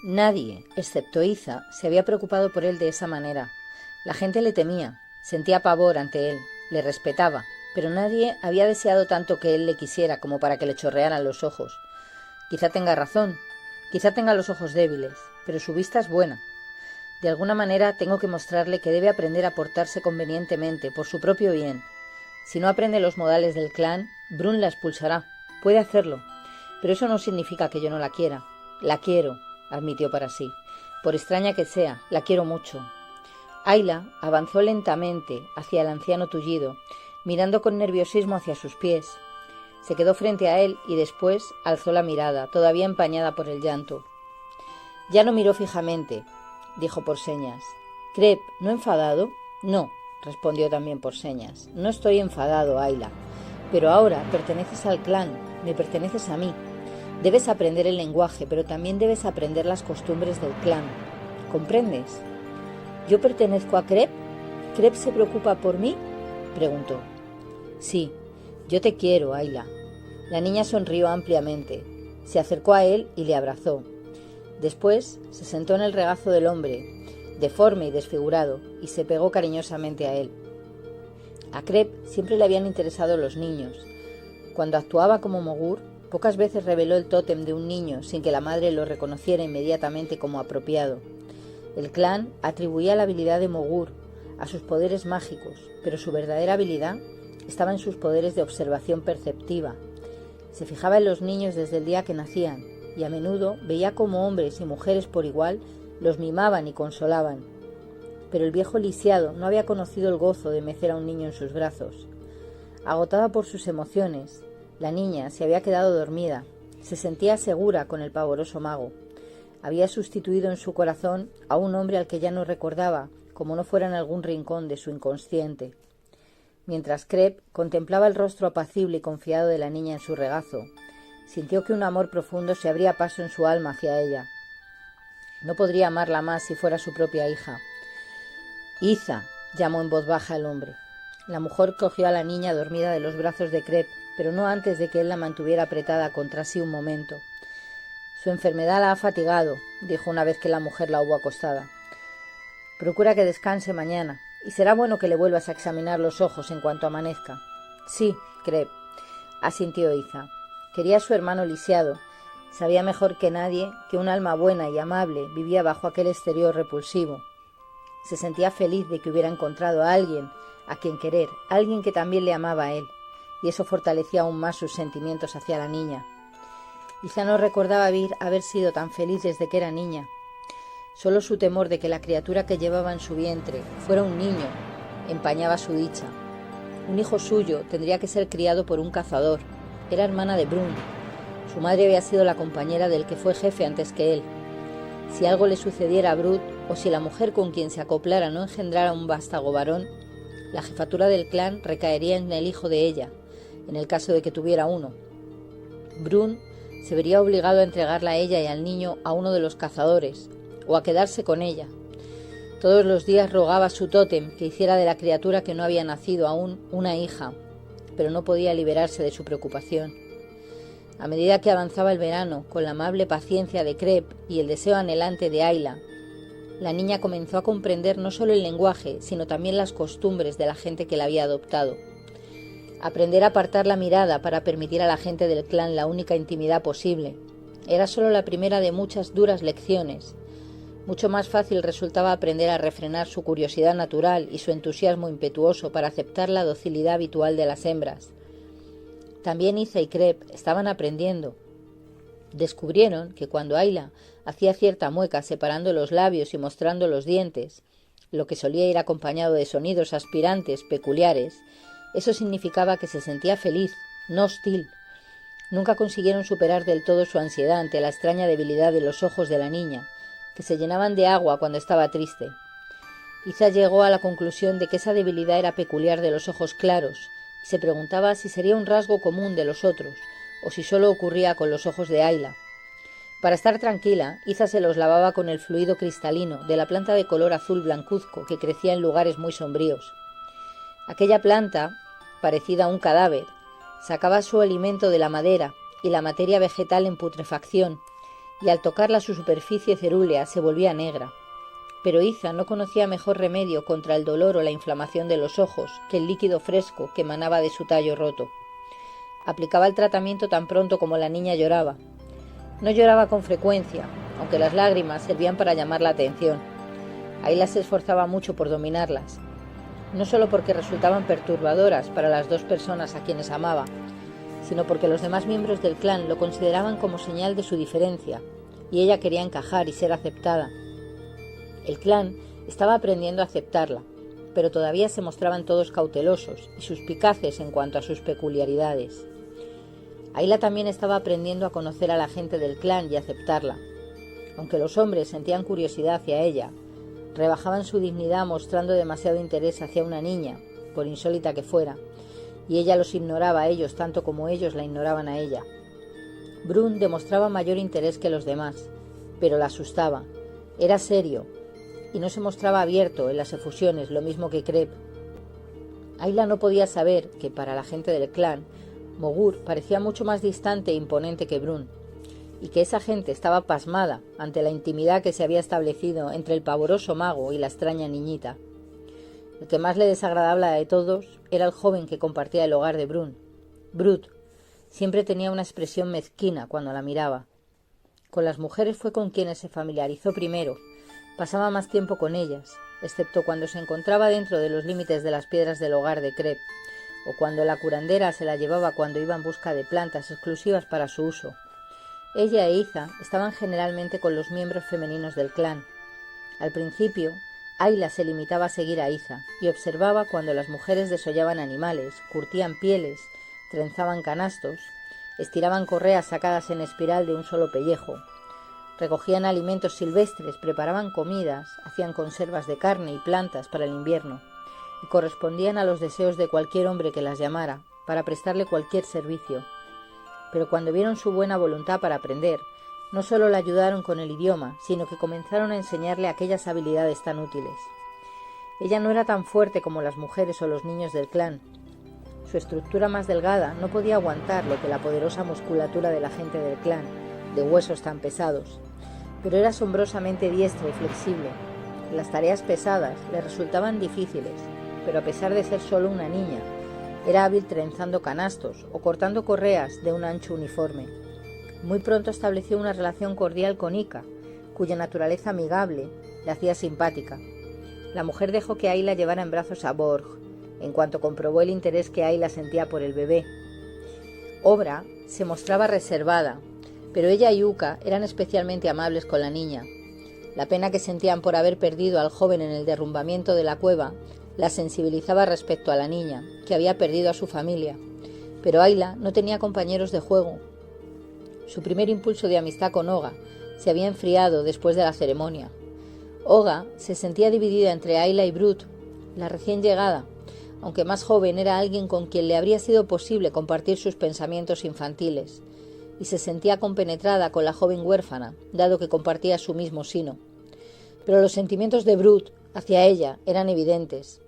Nadie, excepto Iza, se había preocupado por él de esa manera. La gente le temía, sentía pavor ante él, le respetaba, pero nadie había deseado tanto que él le quisiera como para que le chorrearan los ojos. Quizá tenga razón, quizá tenga los ojos débiles, pero su vista es buena. De alguna manera tengo que mostrarle que debe aprender a portarse convenientemente, por su propio bien. Si no aprende los modales del clan, Brun la expulsará. Puede hacerlo, pero eso no significa que yo no la quiera. La quiero, admitió para sí. Por extraña que sea, la quiero mucho. Ayla avanzó lentamente hacia el anciano tullido, mirando con nerviosismo hacia sus pies. Se quedó frente a él y después alzó la mirada, todavía empañada por el llanto. Ya no miró fijamente, dijo por señas. —Crep, ¿no enfadado? —No —respondió también por señas—, no estoy enfadado, Ayla. Pero ahora perteneces al clan, me perteneces a mí. Debes aprender el lenguaje, pero también debes aprender las costumbres del clan. ¿Comprendes? —¿Yo pertenezco a Crep? ¿Crep se preocupa por mí? —preguntó. —Sí, yo te quiero, Ayla. La niña sonrió ampliamente. Se acercó a él y le abrazó. Después se sentó en el regazo del hombre, deforme y desfigurado, y se pegó cariñosamente a él. A Crep siempre le habían interesado los niños. Cuando actuaba como Mogur, pocas veces reveló el tótem de un niño sin que la madre lo reconociera inmediatamente como apropiado. El clan atribuía la habilidad de Mogur a sus poderes mágicos, pero su verdadera habilidad estaba en sus poderes de observación perceptiva. Se fijaba en los niños desde el día que nacían, y a menudo veía cómo hombres y mujeres por igual los mimaban y consolaban. Pero el viejo lisiado no había conocido el gozo de mecer a un niño en sus brazos. Agotada por sus emociones, la niña se había quedado dormida. Se sentía segura con el pavoroso mago. Había sustituido en su corazón a un hombre al que ya no recordaba, como no fuera en algún rincón de su inconsciente. Mientras Crep contemplaba el rostro apacible y confiado de la niña en su regazo, sintió que un amor profundo se abría paso en su alma hacia ella. No podría amarla más si fuera su propia hija. —Iza —llamó en voz baja el hombre. La mujer cogió a la niña dormida de los brazos de Crep, pero no antes de que él la mantuviera apretada contra sí un momento. —Su enfermedad la ha fatigado —dijo una vez que la mujer la hubo acostada—. Procura que descanse mañana, y será bueno que le vuelvas a examinar los ojos en cuanto amanezca. —Sí, Crep —asintió Iza. Quería a su hermano lisiado. Sabía mejor que nadie que un alma buena y amable vivía bajo aquel exterior repulsivo. Se sentía feliz de que hubiera encontrado a alguien a quien querer, alguien que también le amaba a él, y eso fortalecía aún más sus sentimientos hacia la niña. Quizá no recordaba haber sido tan feliz desde que era niña. Solo su temor de que la criatura que llevaba en su vientre fuera un niño empañaba su dicha. Un hijo suyo tendría que ser criado por un cazador. Era hermana de Brun. Su madre había sido la compañera del que fue jefe antes que él. Si algo le sucediera a Brut, o si la mujer con quien se acoplara no engendrara un vástago varón, la jefatura del clan recaería en el hijo de ella, en el caso de que tuviera uno. Brun se vería obligado a entregarla a ella y al niño a uno de los cazadores, o a quedarse con ella. Todos los días rogaba a su tótem que hiciera de la criatura que no había nacido aún una hija, pero no podía liberarse de su preocupación. A medida que avanzaba el verano, con la amable paciencia de Crep y el deseo anhelante de Ayla, la niña comenzó a comprender no solo el lenguaje, sino también las costumbres de la gente que la había adoptado. Aprender a apartar la mirada para permitir a la gente del clan la única intimidad posible era solo la primera de muchas duras lecciones. Mucho más fácil resultaba aprender a refrenar su curiosidad natural y su entusiasmo impetuoso para aceptar la docilidad habitual de las hembras. También Iza y Crep estaban aprendiendo. Descubrieron que cuando Ayla hacía cierta mueca separando los labios y mostrando los dientes, lo que solía ir acompañado de sonidos aspirantes peculiares, eso significaba que se sentía feliz, no hostil. Nunca consiguieron superar del todo su ansiedad ante la extraña debilidad de los ojos de la niña, que se llenaban de agua cuando estaba triste. Iza llegó a la conclusión de que esa debilidad era peculiar de los ojos claros, y se preguntaba si sería un rasgo común de los otros, o si solo ocurría con los ojos de Ayla. Para estar tranquila, Iza se los lavaba con el fluido cristalino de la planta de color azul blancuzco que crecía en lugares muy sombríos. Aquella planta, parecida a un cadáver, sacaba su alimento de la madera y la materia vegetal en putrefacción, y al tocarla su superficie cerúlea se volvía negra. Pero Iza no conocía mejor remedio contra el dolor o la inflamación de los ojos que el líquido fresco que emanaba de su tallo roto. Aplicaba el tratamiento tan pronto como la niña lloraba. No lloraba con frecuencia, aunque las lágrimas servían para llamar la atención. Ayla se esforzaba mucho por dominarlas, no solo porque resultaban perturbadoras para las dos personas a quienes amaba, sino porque los demás miembros del clan lo consideraban como señal de su diferencia, y ella quería encajar y ser aceptada. El clan estaba aprendiendo a aceptarla, pero todavía se mostraban todos cautelosos y suspicaces en cuanto a sus peculiaridades. Ayla también estaba aprendiendo a conocer a la gente del clan y aceptarla. Aunque los hombres sentían curiosidad hacia ella, rebajaban su dignidad mostrando demasiado interés hacia una niña, por insólita que fuera, y ella los ignoraba a ellos tanto como ellos la ignoraban a ella. Brun demostraba mayor interés que los demás, pero la asustaba. Era serio, y no se mostraba abierto en las efusiones, lo mismo que Kreb. Ayla no podía saber que, para la gente del clan, Mogur parecía mucho más distante e imponente que Brun, y que esa gente estaba pasmada ante la intimidad que se había establecido entre el pavoroso mago y la extraña niñita. El que más le desagradaba de todos era el joven que compartía el hogar de Brun. Brut siempre tenía una expresión mezquina cuando la miraba. Con las mujeres fue con quienes se familiarizó primero. Pasaba más tiempo con ellas, excepto cuando se encontraba dentro de los límites de las piedras del hogar de Kreb, o cuando la curandera se la llevaba cuando iba en busca de plantas exclusivas para su uso. Ella e Iza estaban generalmente con los miembros femeninos del clan. Al principio, Ayla se limitaba a seguir a Iza y observaba cuando las mujeres desollaban animales, curtían pieles, trenzaban canastos, estiraban correas sacadas en espiral de un solo pellejo, recogían alimentos silvestres, preparaban comidas, hacían conservas de carne y plantas para el invierno, y correspondían a los deseos de cualquier hombre que las llamara, para prestarle cualquier servicio. Pero cuando vieron su buena voluntad para aprender, no solo la ayudaron con el idioma, sino que comenzaron a enseñarle aquellas habilidades tan útiles. Ella no era tan fuerte como las mujeres o los niños del clan. Su estructura más delgada no podía aguantar lo que la poderosa musculatura de la gente del clan, de huesos tan pesados, pero era asombrosamente diestra y flexible. Las tareas pesadas le resultaban difíciles, pero a pesar de ser solo una niña, era hábil trenzando canastos o cortando correas de un ancho uniforme. Muy pronto estableció una relación cordial con Ika, cuya naturaleza amigable le hacía simpática. La mujer dejó que Ayla llevara en brazos a Borg, en cuanto comprobó el interés que Ayla sentía por el bebé. Obra se mostraba reservada, pero ella y Uka eran especialmente amables con la niña. La pena que sentían por haber perdido al joven en el derrumbamiento de la cueva la sensibilizaba respecto a la niña, que había perdido a su familia, pero Ayla no tenía compañeros de juego. Su primer impulso de amistad con Oga se había enfriado después de la ceremonia. Oga se sentía dividida entre Ayla y Brut, la recién llegada. Aunque más joven, era alguien con quien le habría sido posible compartir sus pensamientos infantiles, y se sentía compenetrada con la joven huérfana, dado que compartía su mismo sino. Pero los sentimientos de Brut hacia ella eran evidentes.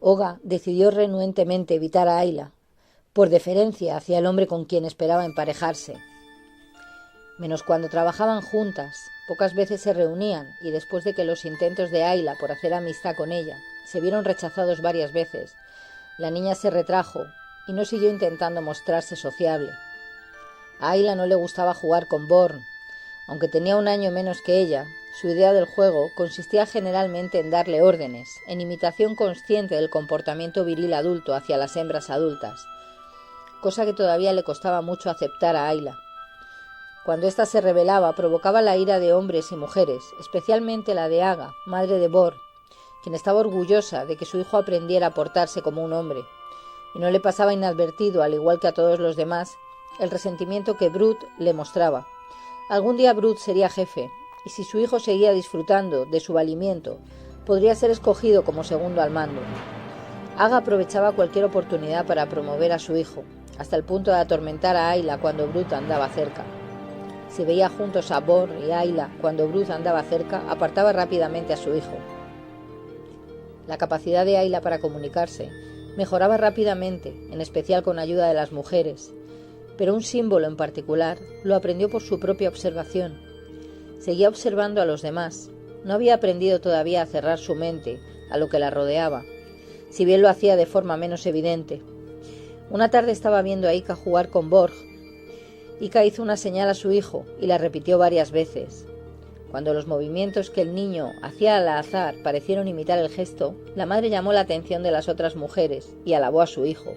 Oga decidió renuentemente evitar a Ayla, por deferencia hacia el hombre con quien esperaba emparejarse. Menos cuando trabajaban juntas, pocas veces se reunían, y después de que los intentos de Ayla por hacer amistad con ella se vieron rechazados varias veces, la niña se retrajo y no siguió intentando mostrarse sociable. A Ayla no le gustaba jugar con Born. Aunque tenía un año menos que ella, su idea del juego consistía generalmente en darle órdenes, en imitación consciente del comportamiento viril adulto hacia las hembras adultas, cosa que todavía le costaba mucho aceptar a Ayla. Cuando ésta se rebelaba, provocaba la ira de hombres y mujeres, especialmente la de Aga, madre de Bor, quien estaba orgullosa de que su hijo aprendiera a portarse como un hombre, y no le pasaba inadvertido, al igual que a todos los demás, el resentimiento que Brut le mostraba. Algún día Brut sería jefe, y si su hijo seguía disfrutando de su valimiento, podría ser escogido como segundo al mando. Aga aprovechaba cualquier oportunidad para promover a su hijo, hasta el punto de atormentar a Ayla cuando Brut andaba cerca. Si veía juntos a Bor y Ayla cuando Brut andaba cerca, apartaba rápidamente a su hijo. La capacidad de Ayla para comunicarse mejoraba rápidamente, en especial con ayuda de las mujeres, pero un símbolo en particular lo aprendió por su propia observación, Seguía observando a los demás. No había aprendido todavía a cerrar su mente a lo que la rodeaba, si bien lo hacía de forma menos evidente. Una tarde estaba viendo a Ika jugar con Borg. Ika hizo una señal a su hijo y la repitió varias veces. Cuando los movimientos que el niño hacía al azar parecieron imitar el gesto, la madre llamó la atención de las otras mujeres y alabó a su hijo.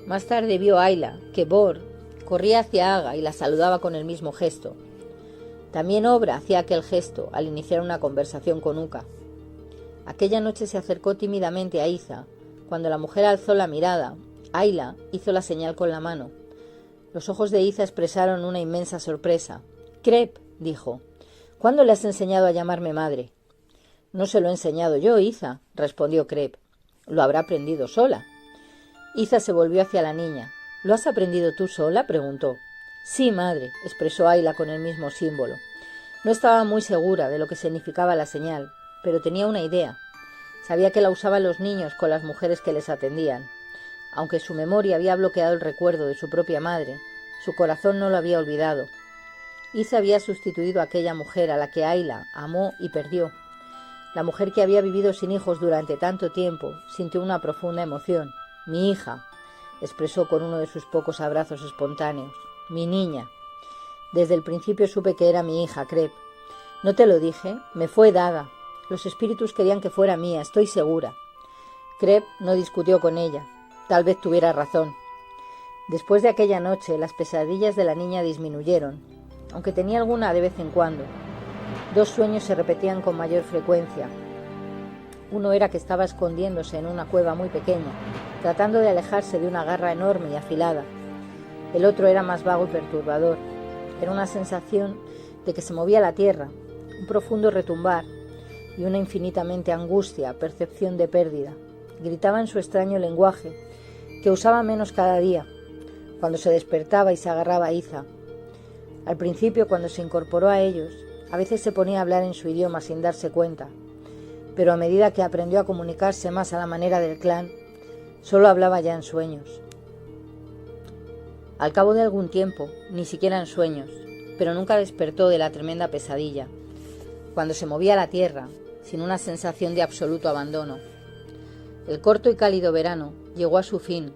Más tarde vio Ayla que Borg corría hacia Aga y la saludaba con el mismo gesto. También Obra hacía aquel gesto al iniciar una conversación con Uka. Aquella noche se acercó tímidamente a Iza. Cuando la mujer alzó la mirada, Ayla hizo la señal con la mano. Los ojos de Iza expresaron una inmensa sorpresa. «Crep», dijo, «¿cuándo le has enseñado a llamarme madre?» «No se lo he enseñado yo, Iza», respondió Crep. «Lo habrá aprendido sola». Iza se volvió hacia la niña. «¿Lo has aprendido tú sola?», preguntó. «Sí, madre», expresó Ayla con el mismo símbolo. No estaba muy segura de lo que significaba la señal, pero tenía una idea. Sabía que la usaban los niños con las mujeres que les atendían. Aunque su memoria había bloqueado el recuerdo de su propia madre, su corazón no lo había olvidado. Iza había sustituido a aquella mujer a la que Ayla amó y perdió. La mujer que había vivido sin hijos durante tanto tiempo sintió una profunda emoción. «Mi hija», expresó con uno de sus pocos abrazos espontáneos. «Mi niña». Desde el principio supe que era mi hija, Crep. «¿No te lo dije? Me fue dada. Los espíritus querían que fuera mía, estoy segura». Crep no discutió con ella. Tal vez tuviera razón. Después de aquella noche, las pesadillas de la niña disminuyeron, aunque tenía alguna de vez en cuando. 2 sueños se repetían con mayor frecuencia. Uno era que estaba escondiéndose en una cueva muy pequeña, tratando de alejarse de una garra enorme y afilada. El otro era más vago y perturbador. Era una sensación de que se movía la tierra, un profundo retumbar y una infinitamente angustia, percepción de pérdida. Gritaba en su extraño lenguaje, que usaba menos cada día, cuando se despertaba y se agarraba a Iza. Al principio, cuando se incorporó a ellos, a veces se ponía a hablar en su idioma sin darse cuenta, pero a medida que aprendió a comunicarse más a la manera del clan, solo hablaba ya en sueños. Al cabo de algún tiempo, ni siquiera en sueños, pero nunca despertó de la tremenda pesadilla, cuando se movía la tierra, sin una sensación de absoluto abandono. El corto y cálido verano llegó a su fin,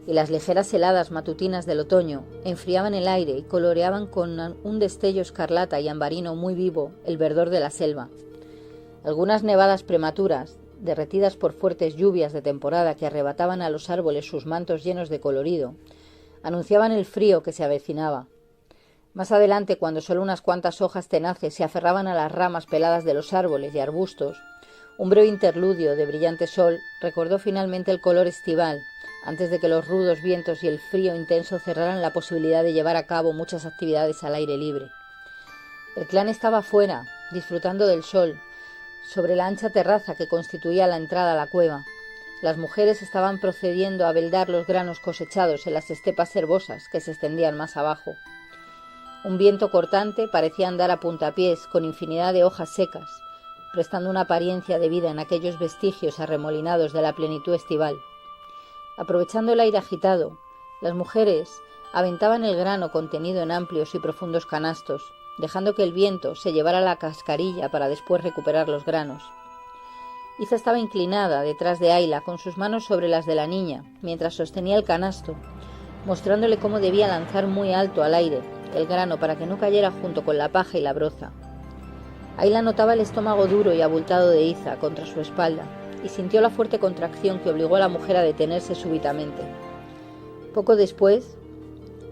y las ligeras heladas matutinas del otoño enfriaban el aire y coloreaban con un destello escarlata y ambarino muy vivo el verdor de la selva. Algunas nevadas prematuras, derretidas por fuertes lluvias de temporada que arrebataban a los árboles sus mantos llenos de colorido, anunciaban el frío que se avecinaba. Más adelante, cuando solo unas cuantas hojas tenaces se aferraban a las ramas peladas de los árboles y arbustos, un breve interludio de brillante sol recordó finalmente el color estival, antes de que los rudos vientos y el frío intenso cerraran la posibilidad de llevar a cabo muchas actividades al aire libre. El clan estaba fuera, disfrutando del sol, sobre la ancha terraza que constituía la entrada a la cueva. Las mujeres estaban procediendo a veldar los granos cosechados en las estepas herbosas que se extendían más abajo. Un viento cortante parecía andar a puntapiés con infinidad de hojas secas, prestando una apariencia de vida en aquellos vestigios arremolinados de la plenitud estival. Aprovechando el aire agitado, las mujeres aventaban el grano contenido en amplios y profundos canastos, dejando que el viento se llevara la cascarilla para después recuperar los granos. Iza estaba inclinada detrás de Ayla con sus manos sobre las de la niña, mientras sostenía el canasto, mostrándole cómo debía lanzar muy alto al aire el grano para que no cayera junto con la paja y la broza. Ayla notaba el estómago duro y abultado de Iza contra su espalda y sintió la fuerte contracción que obligó a la mujer a detenerse súbitamente. Poco después,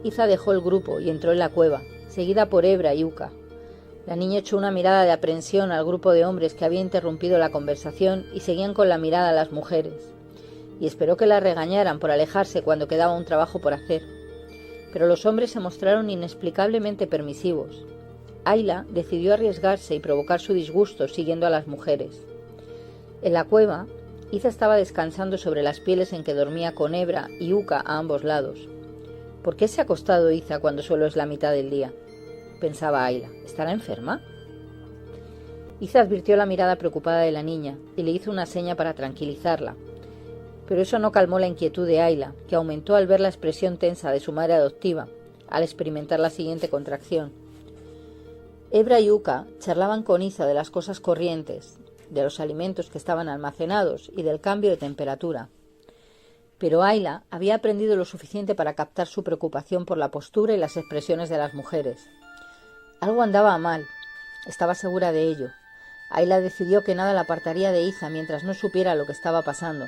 Iza dejó el grupo y entró en la cueva, seguida por Ebra y Uka. La niña echó una mirada de aprensión al grupo de hombres que había interrumpido la conversación y seguían con la mirada a las mujeres, y esperó que la regañaran por alejarse cuando quedaba un trabajo por hacer. Pero los hombres se mostraron inexplicablemente permisivos. Ayla decidió arriesgarse y provocar su disgusto siguiendo a las mujeres. En la cueva, Iza estaba descansando sobre las pieles en que dormía con Ebra y Uka a ambos lados. ¿Por qué se ha acostado Iza cuando solo es la mitad del día?, pensaba Ayla. ¿Estará enferma? Iza advirtió la mirada preocupada de la niña y le hizo una seña para tranquilizarla. Pero eso no calmó la inquietud de Ayla, que aumentó al ver la expresión tensa de su madre adoptiva, al experimentar la siguiente contracción. Hebra y Uka charlaban con Iza de las cosas corrientes, de los alimentos que estaban almacenados y del cambio de temperatura. Pero Ayla había aprendido lo suficiente para captar su preocupación por la postura y las expresiones de las mujeres. Algo andaba mal, estaba segura de ello. Ayla decidió que nada la apartaría de Iza mientras no supiera lo que estaba pasando,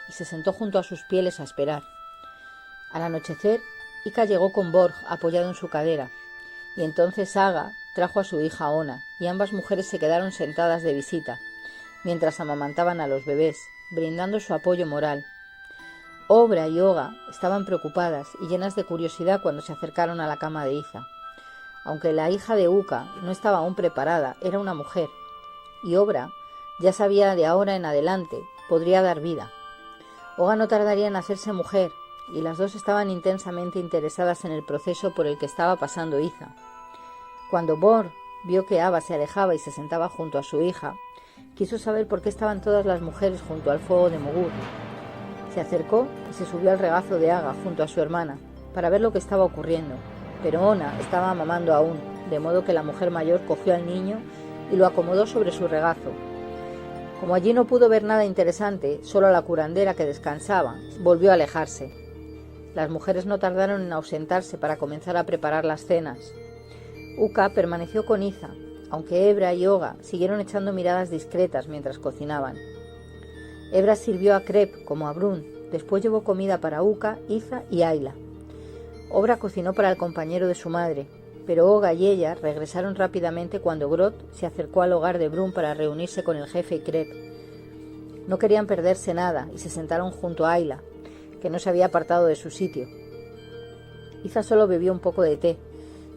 y se sentó junto a sus pieles a esperar. Al anochecer, Ika llegó con Borg apoyado en su cadera, y entonces Aga trajo a su hija Ona, y ambas mujeres se quedaron sentadas de visita, mientras amamantaban a los bebés, brindando su apoyo moral. Obra y Oga estaban preocupadas y llenas de curiosidad cuando se acercaron a la cama de Iza. Aunque la hija de Uka no estaba aún preparada, era una mujer, y Obra ya sabía de ahora en adelante podría dar vida. Oga no tardaría en hacerse mujer, y las dos estaban intensamente interesadas en el proceso por el que estaba pasando Iza. Cuando Bor vio que Ava se alejaba y se sentaba junto a su hija, quiso saber por qué estaban todas las mujeres junto al fuego de Mogur. Se acercó y se subió al regazo de Aga junto a su hermana, para ver lo que estaba ocurriendo, pero Ona estaba mamando aún, de modo que la mujer mayor cogió al niño y lo acomodó sobre su regazo. Como allí no pudo ver nada interesante, solo a la curandera que descansaba, volvió a alejarse. Las mujeres no tardaron en ausentarse para comenzar a preparar las cenas. Uka permaneció con Iza, aunque Hebra y Oga siguieron echando miradas discretas mientras cocinaban. Hebra sirvió a Crep como a Brun, después llevó comida para Uka, Iza y Ayla. Obra cocinó para el compañero de su madre, pero Oga y ella regresaron rápidamente cuando Grot se acercó al hogar de Brun para reunirse con el jefe y Crep. No querían perderse nada y se sentaron junto a Ayla, que no se había apartado de su sitio. Iza solo bebió un poco de té,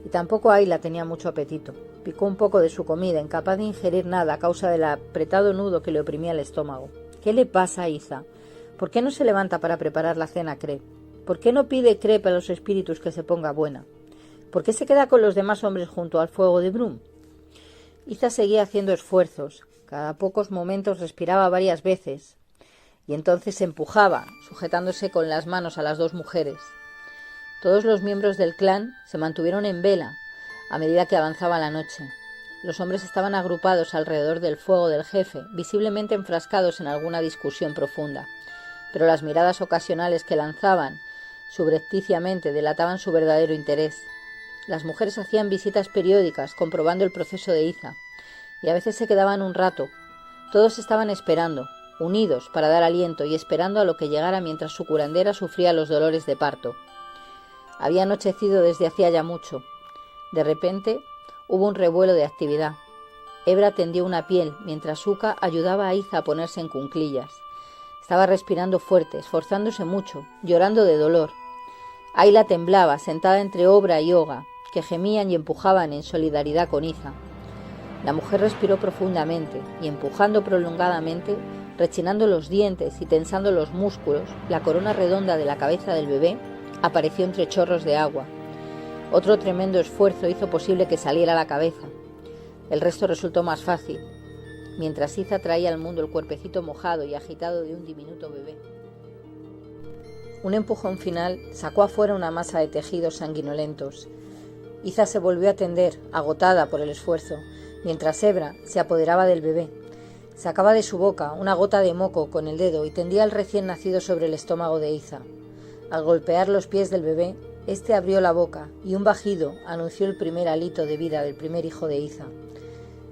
y tampoco Ayla tenía mucho apetito. Picó un poco de su comida, incapaz de ingerir nada a causa del apretado nudo que le oprimía el estómago. ¿Qué le pasa a Iza? ¿Por qué no se levanta para preparar la cena Crep? ¿Por qué no pide Crep a los espíritus que se ponga buena? ¿Por qué se queda con los demás hombres junto al fuego de Brum? Iza seguía haciendo esfuerzos. Cada pocos momentos respiraba varias veces, y entonces se empujaba, sujetándose con las manos a las dos mujeres. Todos los miembros del clan se mantuvieron en vela a medida que avanzaba la noche. Los hombres estaban agrupados alrededor del fuego del jefe, visiblemente enfrascados en alguna discusión profunda, pero las miradas ocasionales que lanzaban subrepticiamente delataban su verdadero interés. Las mujeres hacían visitas periódicas comprobando el proceso de Iza, y a veces se quedaban un rato. Todos estaban esperando, unidos para dar aliento y esperando a lo que llegara mientras su curandera sufría los dolores de parto. Había anochecido desde hacía ya mucho. De repente hubo un revuelo de actividad. Hebra tendió una piel, mientras Uka ayudaba a Iza a ponerse en cunclillas. Estaba respirando fuerte, esforzándose mucho, llorando de dolor. Ayla temblaba, sentada entre Obra y Oga, que gemían y empujaban en solidaridad con Iza. La mujer respiró profundamente y, empujando prolongadamente, rechinando los dientes y tensando los músculos, la corona redonda de la cabeza del bebé apareció entre chorros de agua. Otro tremendo esfuerzo hizo posible que saliera la cabeza. El resto resultó más fácil, mientras Iza traía al mundo el cuerpecito mojado y agitado de un diminuto bebé. Un empujón final sacó afuera una masa de tejidos sanguinolentos. Iza se volvió a tender, agotada por el esfuerzo, mientras Hebra se apoderaba del bebé. Sacaba de su boca una gota de moco con el dedo y tendía al recién nacido sobre el estómago de Iza. Al golpear los pies del bebé, éste abrió la boca y un bajido anunció el primer hálito de vida del primer hijo de Iza.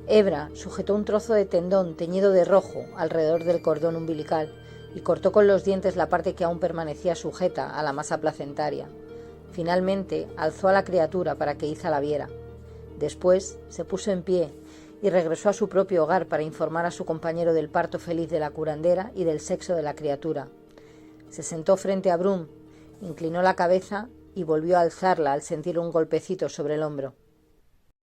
Hebra sujetó un trozo de tendón teñido de rojo alrededor del cordón umbilical y cortó con los dientes la parte que aún permanecía sujeta a la masa placentaria. Finalmente alzó a la criatura para que Iza la viera. Después se puso en pie y regresó a su propio hogar para informar a su compañero del parto feliz de la curandera y del sexo de la criatura. Se sentó frente a Brum, inclinó la cabeza y volvió a alzarla al sentir un golpecito sobre el hombro.